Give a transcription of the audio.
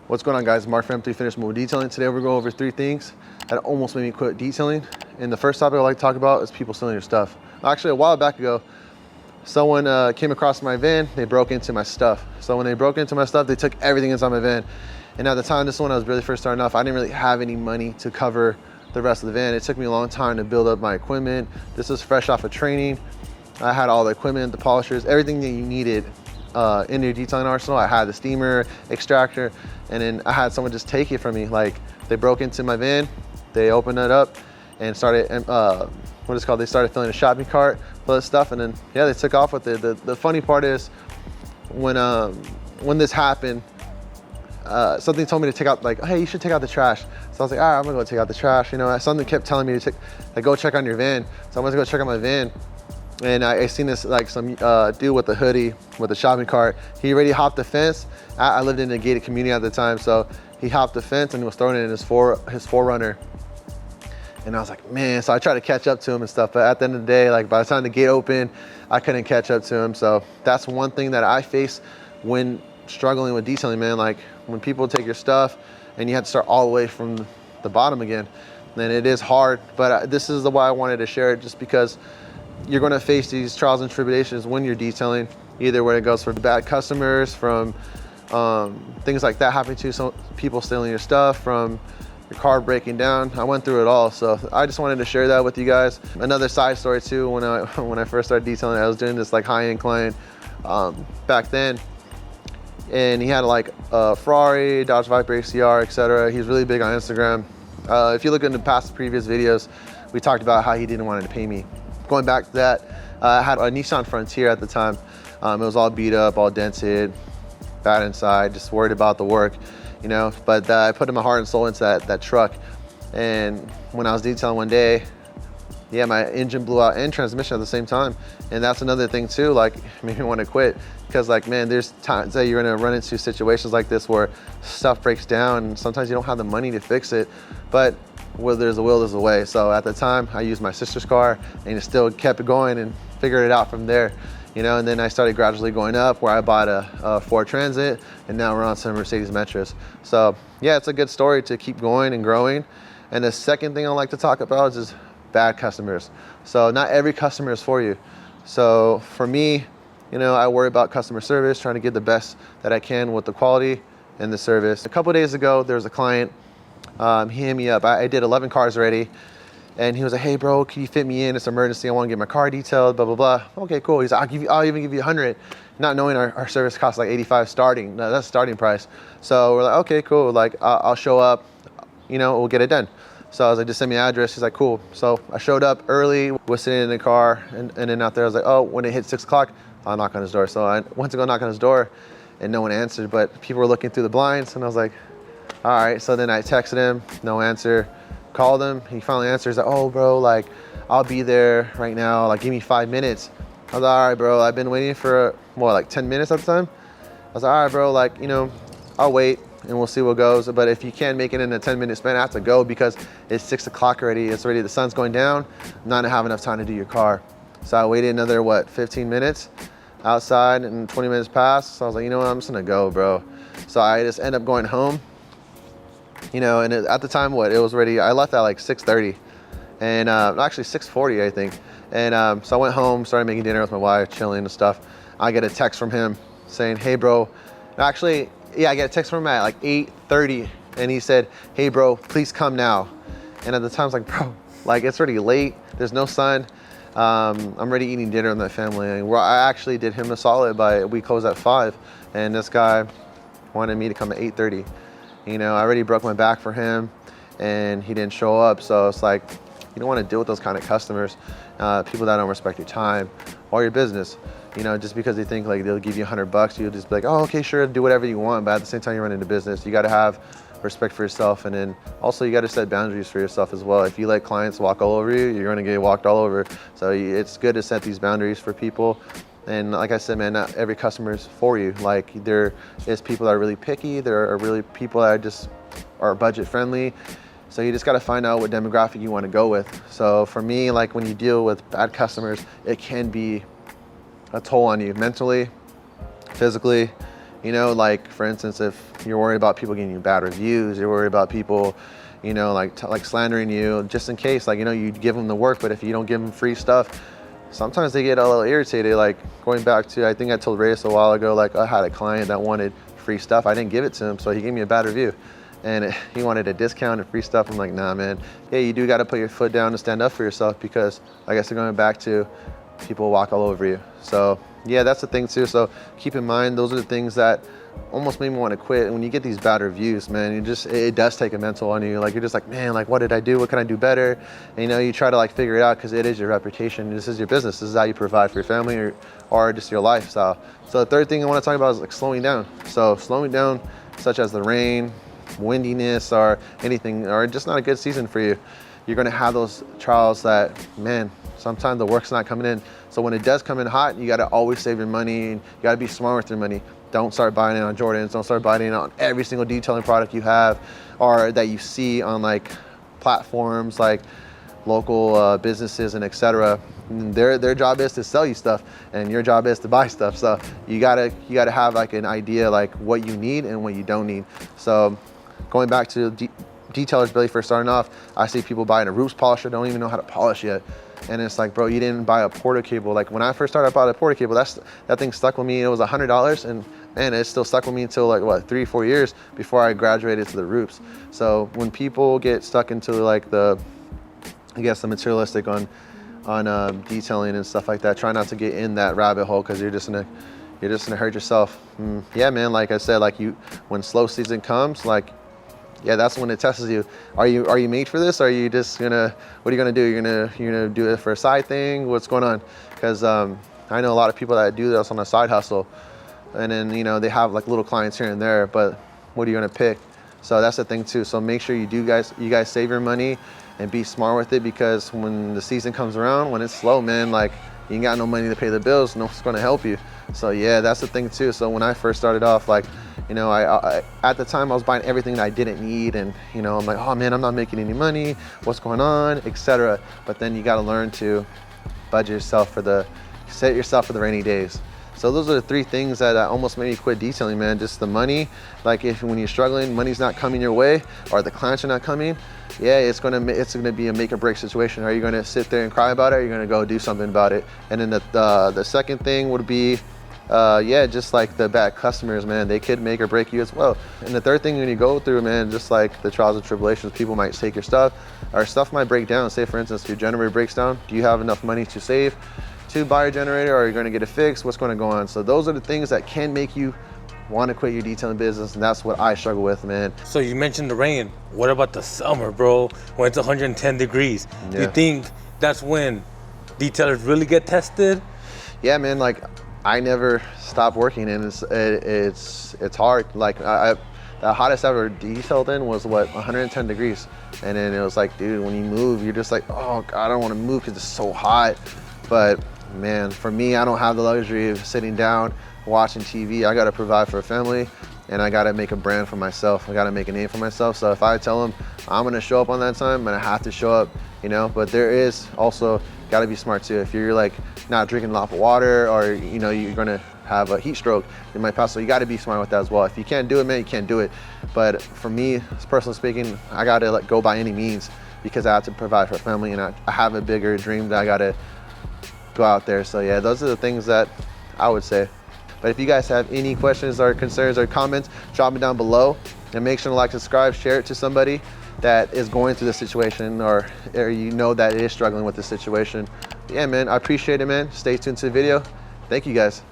What's going on, guys? Mark from M3 Finish Mobile Detailing. Today we're going over 3 things that almost made me quit detailing. And the first topic I'd like to talk about is people stealing your stuff. Actually, a while back ago, someone came across my van. They broke into my stuff. So when they broke into my stuff, they took everything inside my van. And at the time, this is when I was really first starting off, I didn't really have any money to cover the rest of the van. It took me a long time to build up my equipment. This was fresh off of training. I had all the equipment, the polishers, everything that you needed in your detailing arsenal. I had the steamer, extractor, and then I had someone just take it from me. Like, they broke into my van, they opened it up and started, they started filling a shopping cart full of stuff, and then, yeah, they took off with it. The funny part is, when this happened, something told me to take out, like, hey, you should take out the trash. So I was like, all right, I'm gonna go take out the trash. You know, something kept telling me to go check on your van. So I went to go check on my van. And I seen this, like, some dude with a hoodie with a shopping cart. He already hopped the fence. I lived in a gated community at the time, so he hopped the fence and he was throwing it in his 4Runner. And I was like, man, so I tried to catch up to him and stuff, but at the end of the day, like, by the time the gate opened, I couldn't catch up to him. So that's one thing that I face when struggling with detailing, man. Like, when people take your stuff and you have to start all the way from the bottom again, then it is hard. But this is why I wanted to share it, just because you're going to face these trials and tribulations when you're detailing, either when it goes for bad customers, from things like that happening to some people stealing your stuff, from your car breaking down. I went through it all, so I just wanted to share that with you guys. Another side story too, when I first started detailing, I was doing this like high-end client back then, and he had like a Ferrari, Dodge Viper ACR, etc. He's really big on Instagram. If you look into past previous videos, we talked about how he didn't want to pay me. Going back to that, I had a Nissan Frontier at the time. It was all beat up, all dented, bad inside, just worried about the work, you know. But I put my heart and soul into that truck. And when I was detailing one day, yeah, my engine blew out and transmission at the same time. And that's another thing too, like, made me want to quit. Because, like, man, there's times that you're gonna run into situations like this where stuff breaks down and sometimes you don't have the money to fix it. But where there's a will, there's a way. So at the time, I used my sister's car and it still kept going and figured it out from there, you know. And then I started gradually going up, where I bought a Ford Transit, and now we're on some Mercedes Metros. So yeah, it's a good story to keep going and growing. And the second thing I like to talk about is just bad customers. So not every customer is for you. So for me, you know, I worry about customer service, trying to get the best that I can with the quality and the service. A couple of days ago, there was a client. He hit me up. I did 11 cars already, and he was like, hey bro, can you fit me in? It's an emergency, I want to get my car detailed, blah, blah, blah. Okay, cool. He's like, I'll even give you 100, not knowing our service costs like 85 starting. No, that's starting price. So we're like, okay, cool. Like, I'll show up, you know, we'll get it done. So I was like, just send me an address. He's like, cool. So I showed up early, was sitting in the car, and then out there, I was like, oh, when it hit 6 o'clock, I'll knock on his door. So I went to go knock on his door, and no one answered, but people were looking through the blinds, and I was like, all right. So then I texted him, no answer. Called him, he finally answers, like, oh bro, like, I'll be there right now, like, give me 5 minutes. I was like, all right bro, I've been waiting for more like 10 minutes at the time. I was like, all right bro, like, you know, I'll wait and we'll see what goes. But if you can't make it in a 10-minute span, I have to go because it's 6 o'clock already. It's already, the sun's going down. I'm not gonna have enough time to do your car. So I waited another, 15 minutes outside, and 20 minutes passed. So I was like, you know what, I'm just gonna go, bro. So I just end up going home. You know, and at the time, it was already, I left at like 6:30, and actually 6:40, I think. And so I went home, started making dinner with my wife, chilling and stuff. I get a text from him saying, hey bro, actually, yeah, I get a text from him at like 8:30, and he said, hey bro, please come now. And at the time, I was like, bro, like, it's already late, there's no sun. I'm already eating dinner with my family, and I actually did him a solid we closed at 5, and this guy wanted me to come at 8:30. You know, I already broke my back for him, and he didn't show up. So it's like, you don't want to deal with those kind of customers, people that don't respect your time or your business. You know, just because they think like they'll give you $100, you'll just be like, oh, okay, sure, do whatever you want. But at the same time, you're running a business. You got to have respect for yourself, and then also you got to set boundaries for yourself as well. If you let clients walk all over you, you're going to get walked all over. So it's good to set these boundaries for people. And like I said, man, not every customer is for you. Like, there is people that are really picky. There are really people that just are budget friendly. So you just got to find out what demographic you want to go with. So for me, like, when you deal with bad customers, it can be a toll on you mentally, physically, You know, like for instance, if you're worried about people giving you bad reviews, you're worried about people, you know, like slandering you, just in case, like, you know, you give them the work, but if you don't give them free stuff, sometimes they get a little irritated. Like going back to, I think I told Reyes a while ago, like I had a client that wanted free stuff. I didn't give it to him, so he gave me a bad review. And he wanted a discount and free stuff. I'm like, nah, man. Yeah, you do got to put your foot down and stand up for yourself, because I guess they're going back to people walk all over you. So yeah, that's the thing too. So keep in mind, those are the things that almost made me want to quit. And when you get these bad reviews, man, it does take a mental on you. Like you're just like, man, like what did I do? What can I do better? And you know, you try to like figure it out, because it is your reputation. This is your business. This is how you provide for your family or just your lifestyle. So the third thing I want to talk about is like slowing down. So slowing down, such as the rain, windiness, or anything, or just not a good season for you. You're going to have those trials that, man, sometimes the work's not coming in. So when it does come in hot, you got to always save your money. You got to be smart with your money. Don't start buying it on Jordans. Don't start buying it on every single detailing product you have or that you see on like platforms like local businesses and etc. Their job is to sell you stuff, and your job is to buy stuff. So you gotta have like an idea like what you need and what you don't need. So going back to detailers, Billy, first starting off, I see people buying a roofs polisher, don't even know how to polish yet. And it's like, bro, you didn't buy a porta cable. Like when I first started, I bought a porta cable. That thing stuck with me. It was $100, and man, it still stuck with me until like what, 3-4 years before I graduated to the roofs. So when people get stuck into like the materialistic on detailing and stuff like that, try not to get in that rabbit hole, because you're just gonna hurt yourself. Yeah, man. Like I said, like when slow season comes, like, yeah, that's when it tests you. Are you made for this? Or are you just what are you gonna do? You're gonna do it for a side thing? What's going on? Because I know a lot of people that do this on a side hustle, and then you know they have like little clients here and there. But what are you gonna pick? So that's the thing too. So make sure you guys save your money and be smart with it, because when the season comes around, when it's slow, man, like you ain't got no money to pay the bills, no one's gonna help you. So yeah, that's the thing too. So when I first started off, like, you know, I at the time I was buying everything that I didn't need, and you know, I'm like, oh man, I'm not making any money, what's going on, etc. But then you got to learn to set yourself for the rainy days. So those are the 3 things that almost made me quit detailing, man. Just the money, like when you're struggling, money's not coming your way, or the clients are not coming, yeah, it's gonna be a make or break situation. Are you gonna sit there and cry about it, or are you gonna go do something about it? And then the second thing would be, yeah, just like the bad customers, man, they could make or break you as well. And the third thing when you go through, man, just like the trials and tribulations, people might take your stuff, or stuff might break down. Say for instance, your generator breaks down. Do you have enough money to save to buy a generator, or are you going to get it fixed? What's going to go on? So those are the things that can make you want to quit your detailing business, and that's what I struggle with, man. So you mentioned the rain. What about the summer, bro? When it's 110 degrees? Yeah. You think that's when detailers really get tested? Yeah, man. Like I never stop working, and it's hard. Like the hottest I ever detailed in was what, 110 degrees, and then it was like, dude, when you move, you're just like, oh God, I don't want to move because it's so hot. But man, for me, I don't have the luxury of sitting down watching TV. I got to provide for a family, and I got to make a brand for myself. I got to make a name for myself. So if I tell them I'm going to show up on that time, I'm going to have to show up, you know. But there is also got to be smart too. If you're like not drinking enough water, or you know, you're going to have a heat stroke, it might pass. So you got to be smart with that as well. If you can't do it, man, you can't do it. But for me, personally speaking, I got to like go by any means, because I have to provide for a family, and I have a bigger dream that I got to go out there. So yeah, those are the things that I would say. But if you guys have any questions or concerns or comments, drop them down below, and make sure to like, subscribe, share it to somebody that is going through this situation, or you know that is struggling with this situation. Yeah, man, I appreciate it, man. Stay tuned to the video. Thank you guys.